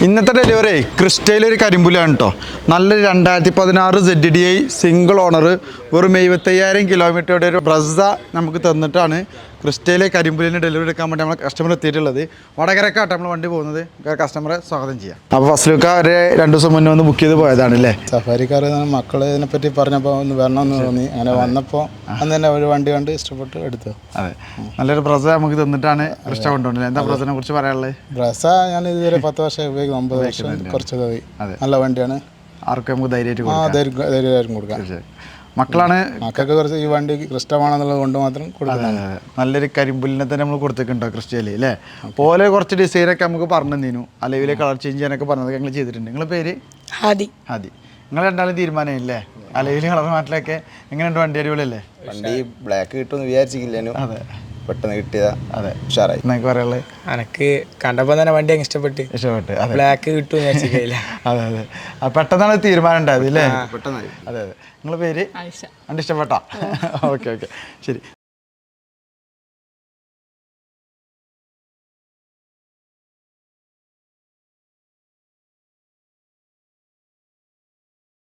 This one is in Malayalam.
ഇന്നത്തെ ഡെലിവറി ക്രിസ്റ്റയിൽ ഒരു കരിമ്പുലിയാണ് കേട്ടോ. നല്ലൊരു 2016 ZDI സിംഗിൾ ഓണർ, വെറും 75,000 കിലോമീറ്ററുടെ ഒരു ബ്രസ നമുക്ക് തന്നിട്ടാണ് ക്രിസ്റ്റയിലെ കരിമ്പുലിന് ഡെലിവറി എടുക്കാൻ വേണ്ടി നമ്മൾ കസ്റ്റമർ എത്തിയിട്ടുള്ളത്. വടകരക്കാട്ട് നമ്മൾ വണ്ടി പോകുന്നത്. കസ്റ്റമറെ സ്വാഗതം ചെയ്യാം. അപ്പോൾ ഫസ്ലുക്ക ഒരു 2 ദിവസം മുന്നേ ഒന്ന് ബുക്ക് ചെയ്ത് പോയതാണ് അല്ലേ? സഫാരിക്കാർ മക്കൾ ഇതിനെപ്പറ്റി പറഞ്ഞപ്പോൾ ഒന്ന് വരണമെന്ന് തോന്നി. അങ്ങനെ വന്നപ്പോൾ അന്ന് തന്നെ ഒരു വണ്ടി കണ്ട് ഇഷ്ടപ്പെട്ട് എടുത്തു. അതെ, നല്ലൊരു ബ്രസ നമുക്ക് തന്നിട്ടാണ് ക്രിസ്റ്റ കൊണ്ടുപോകുന്നത്. എന്താ ബ്രസനെ കുറിച്ച് പറയാനുള്ളത്? ബ്രസ ഞാൻ ഇതുവരെ 10 വർഷം ഉപയോഗിക്കും, 9 വർഷം കുറച്ച് പോയി. നല്ല വണ്ടിയാണ്, ആർക്കും നമുക്ക് ധൈര്യമായിട്ട് ധൈര്യമായിട്ടും കൊടുക്കാം. മക്കളാണ് മക്കൾക്ക് കുറച്ച് ഈ വണ്ടി ക്രിസ്റ്റമാണെന്നുള്ളത് കൊണ്ട് മാത്രം കൊടുക്കുന്നത്. നല്ലൊരു കരിമ്പുലിനെ തന്നെ നമ്മൾ കൊടുത്തിട്ടുണ്ടോ ക്രിസ്റ്റയിൽ അല്ലേ? പോലെ കുറച്ച് ഡിസൈനൊക്കെ നമുക്ക് പറഞ്ഞു തന്നീനു, അലവിലെ കളർ ചേഞ്ച് ചെയ്യാനൊക്കെ പറഞ്ഞതൊക്കെ ഞങ്ങൾ ചെയ്തിട്ടുണ്ട്. നിങ്ങളുടെ പേര്? ഹാദി. നിങ്ങൾ രണ്ടാളും തീരുമാനമില്ലേ അലവിലെ കളർ മാറ്റിലൊക്കെ? എങ്ങനെയുണ്ട് വണ്ടി? അടിപൊളിയല്ലേ? വണ്ടി ബ്ലാക്ക് കിട്ടുമെന്ന് വിചാരിച്ചില്ല. അതെ, പെട്ടെന്ന് കിട്ടിയതാ. അതെ, ഉഷാറായി. എന്നൊക്കെ പറയാനുള്ളത്? എനക്ക് കണ്ടപ്പോൾ തന്നെ വണ്ടി അങ്ങ് ഇഷ്ടപ്പെട്ട്. അതെ, ബ്ലാക്ക് കിട്ടും വിചാരിച്ചില്ല. അതെ അതെ, പെട്ടെന്നാണ് തീരുമാനം ഉണ്ടായത് അല്ലേ? പെട്ടെന്നായി. അതെ അതെ. നിങ്ങളുടെ പേര്? എൻ്റെ ഇഷ്ടപ്പെട്ടാ? ഓക്കെ ഓക്കെ, ശരി.